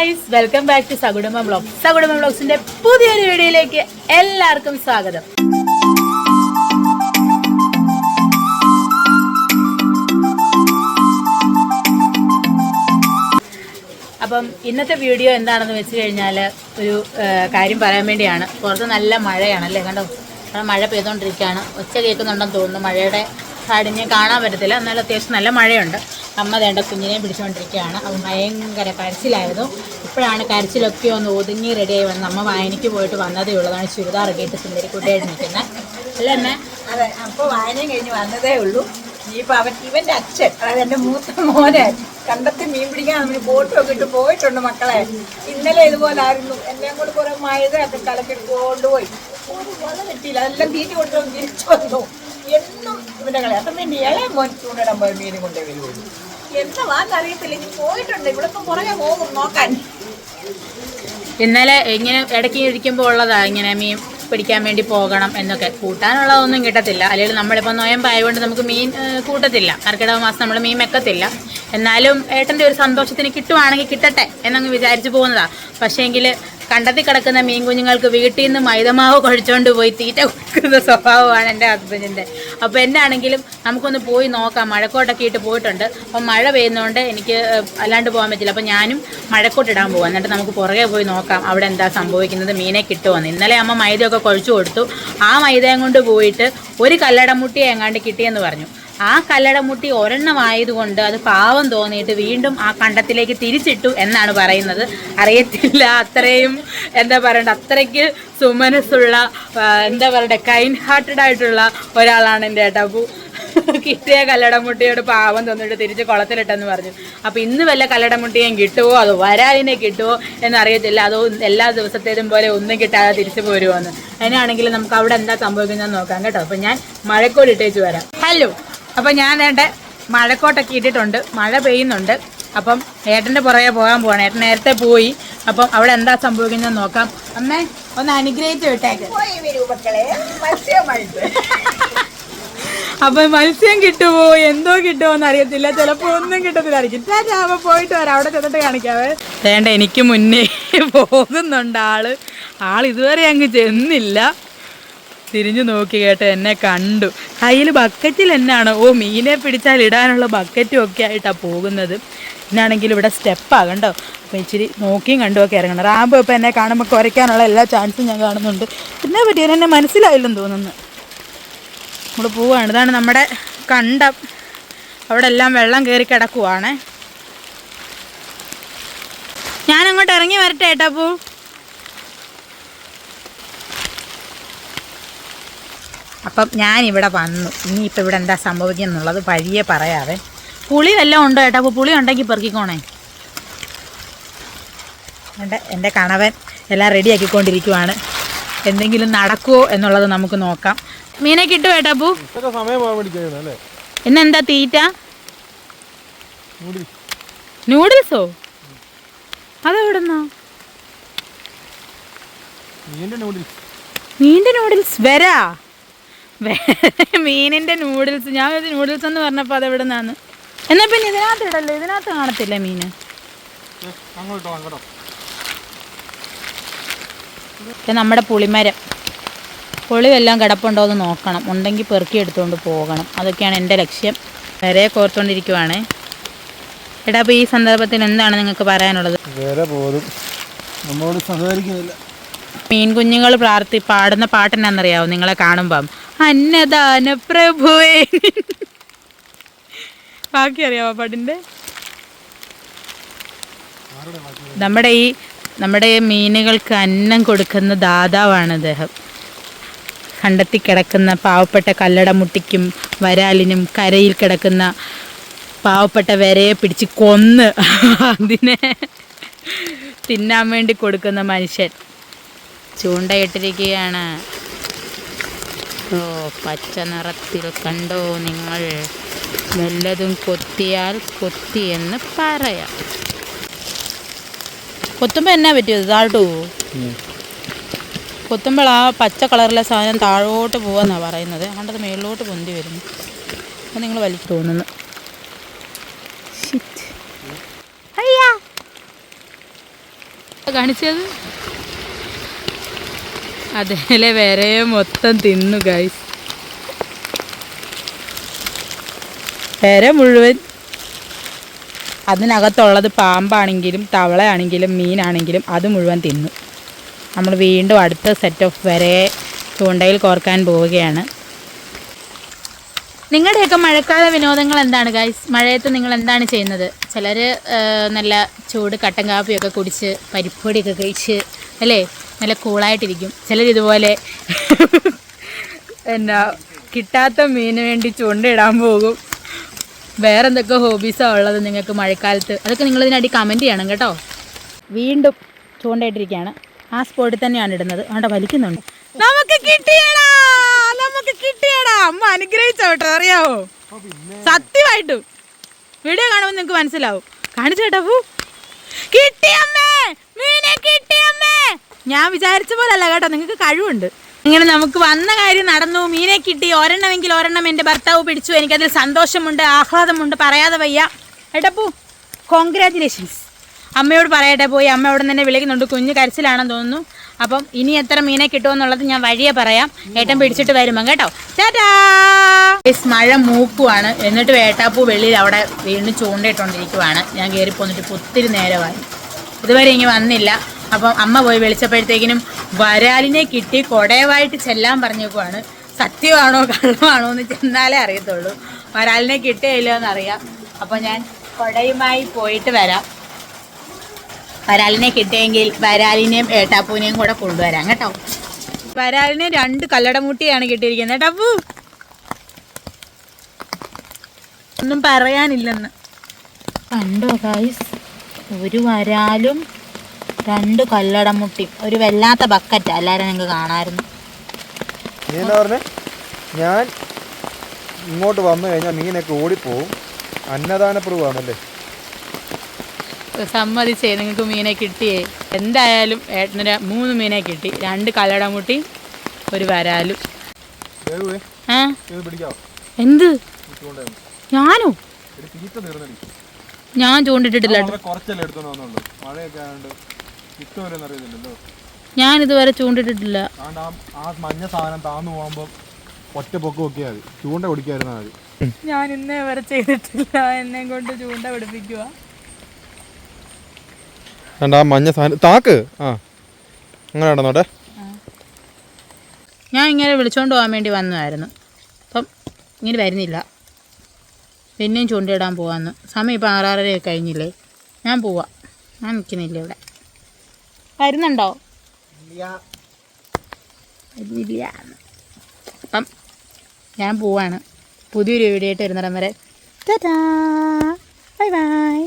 Guys, welcome back to Sakudumba vlogs. Sakudumba വ്ളോഗ്സിന്റെ പുതിയൊരു വീഡിയോയിലേക്ക് എല്ലാവർക്കും സ്വാഗതം. അപ്പം ഇന്നത്തെ വീഡിയോ എന്താണെന്ന് വെച്ച് കഴിഞ്ഞാൽ ഒരു കാര്യം പറയാൻ വേണ്ടിയാണ്. പുറത്ത് നല്ല മഴയാണല്ലേ, കണ്ടോ? മഴ പെയ്തുകൊണ്ടിരിക്കുകയാണ്. ഒച്ച കേൾക്കുന്നുണ്ടെന്ന് തോന്നുന്നു. മഴയുടെ കാടിനെ കാണാൻ പറ്റത്തില്ല, എന്നാലും അത്യാവശ്യം നല്ല മഴയുണ്ട്. അമ്മ വേണ്ട കുഞ്ഞിനെ പിടിച്ചുകൊണ്ടിരിക്കുകയാണ്. അവൻ ഭയങ്കര കരച്ചിലായിരുന്നു. ഇപ്പോഴാണ് കരച്ചിലൊക്കെ ഒന്ന് ഒതുങ്ങി റെഡിയായി വന്നത്. അമ്മ വായനയ്ക്ക് പോയിട്ട് വന്നതേ ഉള്ളതാണ്. ചുരിദാറൊക്കെ ഇട്ട് സുന്ദരിക്കുട്ടിയായിട്ട് നിൽക്കുന്നത് അല്ലേ എന്നെ? അതെ, അപ്പോൾ വായനയും കഴിഞ്ഞ് വന്നതേ ഉള്ളൂ. ഇനിയിപ്പോൾ ഇവൻ്റെ അച്ഛൻ, അതായത് എൻ്റെ മൂത്ത മോനെ കണ്ടത്തിൽ മീൻ പിടിക്കാൻ നമ്മൾ ബോട്ടുമൊക്കെ ഇട്ട് പോയിട്ടുണ്ട് മക്കളെ. ഇന്നലെ ഇതുപോലായിരുന്നു. എന്നെയും കൂടെ കുറേ മൈദയൊക്കെ കലക്കിട്ട് കൊണ്ടുപോയി. ഒരു വല തെറ്റിയില്ല, അതെല്ലാം തീറ്റി കൊടുത്തു തിരിച്ചു വന്നു. എന്നും ഇവൻ്റെ കളി. അപ്പം പിന്നെ ഇളയ മോൻ ചൂണ്ടിടാൻ പോയി മീൻ കൊണ്ടേ വരുള്ളൂ. എന്താ വാന്നറിയത്തില്ല. ഇനി പോയിട്ടുണ്ട്, ഇവിടൊക്കെ പുറകെ പോകും നോക്കാൻ. ഇന്നലെ ഇങ്ങനെ ഇടയ്ക്ക് ഇരിക്കുമ്പോൾ ഉള്ളതാ ഇങ്ങനെ മീൻ പിടിക്കാൻ വേണ്ടി പോകണം എന്നൊക്കെ. കൂട്ടാനുള്ളതൊന്നും കിട്ടത്തില്ല. അല്ലെങ്കിൽ നമ്മളിപ്പോൾ നോയമ്പായതുകൊണ്ട് നമുക്ക് മീൻ കൂട്ടത്തില്ല. കർക്കിടക മാസം നമ്മൾ മീൻ വെക്കത്തില്ല. എന്നാലും ഏട്ടൻ്റെ ഒരു സന്തോഷത്തിന് കിട്ടുവാണെങ്കിൽ കിട്ടട്ടെ എന്നങ്ങ് വിചാരിച്ച് പോകുന്നതാണ്. പക്ഷേങ്കിൽ കണ്ടത്തിൽ കിടക്കുന്ന മീൻ കുഞ്ഞുങ്ങൾക്ക് വീട്ടിൽ നിന്ന് മൈദമാവ് കഴിച്ചുകൊണ്ട് പോയി തീറ്റ കൊടുക്കുന്ന സ്വഭാവമാണ് എൻ്റെ ഹസ്ബൻഡിൻ്റെ. അപ്പോൾ എന്നാണെങ്കിലും നമുക്കൊന്ന് പോയി നോക്കാം. മഴക്കോട്ടൊക്കെ ഇട്ട് പോയിട്ടുണ്ട്. അപ്പം മഴ പെയ്യുന്നതുകൊണ്ട് എനിക്ക് അല്ലാണ്ട് പോകാൻ പറ്റില്ല. അപ്പോൾ ഞാനും മഴക്കോട്ടിടാൻ പോകാം. എന്നിട്ട് നമുക്ക് പുറകെ പോയി നോക്കാം അവിടെ എന്താ സംഭവിക്കുന്നത്, മീനെ കിട്ടുമെന്ന്. ഇന്നലെ അമ്മ മൈദയൊക്കെ കുഴച്ചു കൊടുത്തു. ആ മൈദയും കൊണ്ട് പോയിട്ട് ഒരു കല്ലടമുട്ടിയെ എങ്ങാണ്ട് കിട്ടിയെന്ന് പറഞ്ഞു. ആ കല്ലടമുട്ടി ഒരെണ്ണമായതുകൊണ്ട് അത് പാവം തോന്നിയിട്ട് വീണ്ടും ആ കണ്ടത്തിലേക്ക് തിരിച്ചിട്ടു എന്നാണ് പറയുന്നത്. അറിയത്തില്ല, അത്രയും എന്താ പറയണ്ട, അത്രയ്ക്ക് സുമനസ്സുള്ള എന്താ പറയണ്ടേ, കൈൻഡ് ഹാർട്ടഡ് ആയിട്ടുള്ള ഒരാളാണ് എൻ്റെ ഏട്ടാപ്പൂ. കിട്ടിയ കല്ലടമുട്ടിയോട് പാവം തോന്നിയിട്ട് തിരിച്ച് കുളത്തിലിട്ടെന്ന് പറഞ്ഞു. അപ്പോൾ ഇന്ന് വല്ല കല്ലടമുട്ടിയും കിട്ടുമോ അതോ വരാലിനെ കിട്ടുമോ എന്നറിയത്തില്ല. അതോ എല്ലാ ദിവസത്തേതും പോലെ ഒന്നും കിട്ടാതെ തിരിച്ചു പോരുമോയെന്ന്. അതിനാണെങ്കിൽ നമുക്ക് അവിടെ എന്താ സംഭവിക്കുന്നതെന്ന് നോക്കാം കേട്ടോ. അപ്പോൾ ഞാൻ മഴക്കോട് ഇട്ടേച്ച് വരാം. ഹലോ, അപ്പം ഞാൻ വേണ്ട മഴക്കോട്ടൊക്കെ ഇട്ടിട്ടുണ്ട്. മഴ പെയ്യുന്നുണ്ട്. അപ്പം ഏട്ടൻ്റെ പുറകെ പോകാൻ പോവാണ്. ഏട്ടൻ നേരത്തെ പോയി. അപ്പം അവിടെ എന്താ സംഭവിക്കുന്നത് നോക്കാം. അമ്മേ ഒന്ന് അനുഗ്രഹിച്ച് വിട്ടേക്ക്. അപ്പം മത്സ്യം കിട്ടുമോ എന്തോ കിട്ടുമോ എന്ന് അറിയത്തില്ല. ചിലപ്പോൾ ഒന്നും കിട്ടത്തില്ലായിരിക്കും. അപ്പോൾ പോയിട്ട് വരാം, അവിടെ ചെന്നിട്ട് കാണിക്കാവേ. വേണ്ട, എനിക്ക് മുന്നേ പോകുന്നുണ്ട് ആൾ ഇതുവരെ അങ്ങ് ചെന്നില്ല. തിരിഞ്ഞു നോക്കി കേട്ടോ, എന്നെ കണ്ടു. കയ്യിൽ ബക്കറ്റിൽ എന്നാണ് മീനെ പിടിച്ചാൽ ഇടാനുള്ള ബക്കറ്റും ഒക്കെ ആയിട്ടാണ് പോകുന്നത്. എന്നാണെങ്കിൽ ഇവിടെ സ്റ്റെപ്പാകണ്ടോ. അപ്പോൾ ഇച്ചിരി നോക്കിയും കണ്ടുമൊക്കെ ഇറങ്ങണം. റാമ്പ് ഇപ്പോൾ എന്നെ കാണുമ്പോൾ കുറയ്ക്കാനുള്ള എല്ലാ ചാൻസും ഞാൻ കാണുന്നുണ്ട്. പിന്നെ പറ്റിയത് എന്നെ മനസ്സിലായില്ലെന്ന് തോന്നുന്നു. നമ്മൾ പോവുകയാണ്. ഇതാണ് നമ്മുടെ കണ്ടം. അവിടെ എല്ലാം വെള്ളം കയറി കിടക്കുവാണേ. ഞാനങ്ങോട്ട് ഇറങ്ങി വരട്ടെ ഏട്ടാ പൂ. അപ്പം ഞാനിവിടെ വന്നു. ഇനിയിപ്പോൾ ഇവിടെ എന്താ സംഭവിക്കുക എന്നുള്ളത് വഴിയെ പറയാവേ. പുളി വല്ലതും ഉണ്ടോ ഏട്ടാ? അപ്പോൾ പുളി ഉണ്ടെങ്കിൽ പെറുക്കിക്കോണേ. എൻ്റെ കണവൻ എല്ലാം റെഡിയാക്കിക്കൊണ്ടിരിക്കുവാണ്. എന്തെങ്കിലും നടക്കുമോ എന്നുള്ളത് നമുക്ക് നോക്കാം. മീനെ കിട്ടുമോ ഏട്ടാ പൂ? ഇന്നെന്താ തീറ്റ? നൂഡിൽസോ? അതെവിടുന്നാ? മീൻ്റെ നൂഡിൽസ് വരാ? മീനിൻ്റെ നൂഡിൽസ്. ഞാൻ നൂഡിൽസ് എന്ന് പറഞ്ഞപ്പോൾ അതെവിടെ നിന്നാണ്? എന്നാൽ പിന്നെ ഇതിനകത്ത് ഇടല്ലോ, ഇതിനകത്ത് കാണത്തില്ല മീൻ. നമ്മുടെ പുളിമരം, പുളി വല്ലതും കിടപ്പുണ്ടോ എന്ന് നോക്കണം. ഉണ്ടെങ്കിൽ പെറുക്കി എടുത്തുകൊണ്ട് പോകണം. അതൊക്കെയാണ് എൻ്റെ ലക്ഷ്യം. വരെ കോർത്തുകൊണ്ടിരിക്കുവാണ്. എടാ, അപ്പോൾ ഈ സന്ദർഭത്തിൽ എന്താണ് നിങ്ങൾക്ക് പറയാനുള്ളത്? മീൻ കുഞ്ഞുങ്ങൾ പാടുന്ന പാട്ടെന്നാന്നറിയാവോ നിങ്ങളെ കാണുമ്പം? അന്നദാന പ്രഭുവേ. ബാക്കി അറിയാവോ പാട്ടിൻ്റെ? നമ്മുടെ മീനുകൾക്ക് അന്നം കൊടുക്കുന്ന ദാതാവാണ് അദ്ദേഹം. കണ്ടെത്തി കിടക്കുന്ന പാവപ്പെട്ട കല്ലടമുട്ടിക്കും വരാലിനും കരയിൽ കിടക്കുന്ന പാവപ്പെട്ട വരയെ പിടിച്ച് കൊന്ന് അതിനെ തിന്നാൻ വേണ്ടി കൊടുക്കുന്ന മനുഷ്യൻ. ചൂണ്ടയിട്ടിരിക്കുകയാണ്. പച്ച നിറത്തിൽ കണ്ടോ നിങ്ങൾ? വല്ലതും കൊത്തിയാൽ കൊത്തി എന്ന് പറയാം. കൊത്തുമ്പോൾ എന്നാ പറ്റിയത്? താഴോട്ട് പോവോ? കൊത്തുമ്പോൾ ആ പച്ച കളറിലെ സാധനം താഴോട്ട് പോവാന്നാണ് പറയുന്നത്. അതുകൊണ്ടത് മേളിലോട്ട് പൊന്തി വരുന്നു. അപ്പോൾ നിങ്ങൾ വലിച്ചു തോന്നുന്നു. കാണിച്ചത് അതേലെ വരെ മൊത്തം തിന്നു ഗൈസ്. വരെ മുഴുവൻ. അതിനകത്തുള്ളത് പാമ്പാണെങ്കിലും തവളയാണെങ്കിലും മീനാണെങ്കിലും അത് മുഴുവൻ തിന്നു. നമ്മൾ വീണ്ടും അടുത്ത സെറ്റ് ഓഫ് വരെ ചൂണ്ടയിൽ കോർക്കാൻ പോവുകയാണ്. നിങ്ങളുടെയൊക്കെ മഴക്കാല വിനോദങ്ങൾ എന്താണ് ഗൈസ്? മഴയത്ത് നിങ്ങൾ എന്താണ് ചെയ്യുന്നത്? ചിലർ നല്ല ചൂട് കട്ടൻ കാപ്പിയൊക്കെ കുടിച്ച് പരിപ്പൊടിയൊക്കെ കഴിച്ച് അല്ലേ നല്ല കൂളായിട്ടിരിക്കും. ചിലരിതുപോലെ എന്നാ കിട്ടാത്ത മീന് വേണ്ടി ചൂണ്ടയിടാൻ പോകും. വേറെ എന്തൊക്കെ ഹോബീസാണ് ഉള്ളത് നിങ്ങൾക്ക് മഴക്കാലത്ത്? അതൊക്കെ നിങ്ങളിതിനടി കമൻറ്റ് ചെയ്യണം കേട്ടോ. വീണ്ടും ചൂണ്ടയിട്ടിരിക്കുകയാണ്. ആ സ്പോട്ടിൽ തന്നെയാണ് ഇടുന്നത്. അവിടെ വലിക്കുന്നുണ്ട്. നമുക്ക് കിട്ടിയടാ, നമുക്ക് കിട്ടിയടാ. അമ്മ അനുഗ്രഹിച്ചോട്ടോ, അറിയാവോ? സത്യമായിട്ടും വീഡിയോ കാണുമ്പോൾ നിങ്ങൾക്ക് മനസ്സിലാവും. കാണിച്ചു കേട്ടോ. കിട്ടിയമ്മേ, മീനെ കിട്ടിയമ്മേ. ഞാൻ വിചാരിച്ച പോലെ അല്ല കേട്ടോ, നിങ്ങൾക്ക് കഴിവുണ്ട്. ഇങ്ങനെ നമുക്ക് വന്ന കാര്യം നടന്നു, മീനെ കിട്ടി. ഒരെണ്ണമെങ്കിൽ ഒരെണ്ണം എൻ്റെ ഭർത്താവ് പിടിച്ചു. എനിക്കതിൽ സന്തോഷമുണ്ട്, ആഹ്ലാദമുണ്ട്, പറയാതെ വയ്യ. ഏട്ടപ്പൂ കോൺഗ്രാറ്റുലേഷൻസ്. അമ്മയോട് പറയട്ടെ, പോയി അമ്മ അവിടെ നിന്ന് തന്നെ വിളിക്കുന്നുണ്ട്. കുഞ്ഞ് കരച്ചിലാണെന്ന് തോന്നുന്നു. അപ്പം ഇനി എത്ര മീനെ കിട്ടുമെന്നുള്ളത് ഞാൻ വഴിയെ പറയാം. ഏട്ടൻ പിടിച്ചിട്ട് വരുമ്പം കേട്ടോ. ടാറ്റാ. മഴ മൂക്കുവാണ്. എന്നിട്ട് ഏട്ടാപ്പൂ വെളിയിൽ അവിടെ വീണ്ടും ചൂണ്ടയിട്ടുകൊണ്ടിരിക്കുവാണ്. ഞാൻ കയറി പോന്നിട്ട് ഇപ്പോൾ ഒത്തിരി നേരമായി, ഇതുവരെ ഇങ്ങനെ വന്നില്ല. അപ്പം അമ്മ പോയി വിളിച്ചപ്പോഴത്തേക്കിനും വരാലിനെ കിട്ടി. കൊടയവായിട്ട് ചെല്ലാൻ പറഞ്ഞേക്കുവാണ്. സത്യമാണോ കള്ളമാണോ എന്ന് ചെന്നാലേ അറിയത്തുള്ളൂ. വരാലിനെ കിട്ടിയില്ലോ എന്നറിയാം. അപ്പം ഞാൻ കൊടയുമായി പോയിട്ട് വരാം. വരാലിനെ കിട്ടിയെങ്കിൽ വരാലിനെയും ഏട്ടാപ്പൂനെയും കൂടെ കൊണ്ടുവരാം കേട്ടോ. വരാലിനെ 2 കല്ലടമുട്ടിയാണ് കിട്ടിയിരിക്കുന്നത്. ഏട്ടാപ്പൂ ഒന്നും പറയാനില്ലെന്ന് കണ്ടോ ഗൈസ്? ഒരു വരാലും 2 കല്ലടമുട്ടിയും ഒരു വല്ലാത്ത ബക്കറ്റാ. എല്ലാവരും നിങ്ങൾക്ക് കാണാമായിരുന്നു. ഞാൻ ഇങ്ങോട്ട് വന്നു കഴിഞ്ഞാൽ മീനൊക്കെ ഓടിപ്പോവും. അന്നദാനപ്രഭുവാണല്ലേ. സമ്മതിച്ചേ, നിങ്ങൾക്ക് മീനെ കിട്ടിയേ. എന്തായാലും ഏട്ടന് 3 മീനെ കിട്ടി. 2 കല്ലടമുട്ടി, ഒരു വരാലും. എന്ത്? ഞാനോ? ഞാൻ ചൂണ്ടിട്ടിട്ടില്ല. ഞാൻ ഇതുവരെ ചൂണ്ടിട്ടിട്ടില്ല. മഞ്ഞ സാധനം താന്നു പോകുമ്പോ ഒറ്റ പൊക്കം ഒക്കെ മതി, ചൂണ്ട പിടിക്കാതിരുന്നാ മതി. ഞാൻ ഇന്നേ വരെ ചെയ്തിട്ടില്ല. എന്നെ കൊണ്ട് ചൂണ്ട പിടിപ്പിക്കുക. ആ മഞ്ഞ സാധനം താക്ക്. ആ അങ്ങനെ നടന്നോട്ടെ. ഞാൻ ഇങ്ങനെ വിളിച്ചോണ്ട് പോകാൻ വേണ്ടി വന്നതായിരുന്നു. അപ്പം ഇങ്ങനെ വരുന്നില്ല. പിന്നെയും ചൂണ്ടയിടാൻ പോവാന്ന്. സമയം ഇപ്പം 6:30 കഴിഞ്ഞില്ലേ. ഞാൻ പോവാം. ഞാൻ നിൽക്കുന്നില്ല ഇവിടെ. വരുന്നുണ്ടോ? വരുന്നില്ല. അപ്പം ഞാൻ പോവാണ്. പുതിയൊരു വീഡിയോ ആയിട്ട് വരുന്നിടം വരെ ടാറ്റാ, ബൈ ബൈ.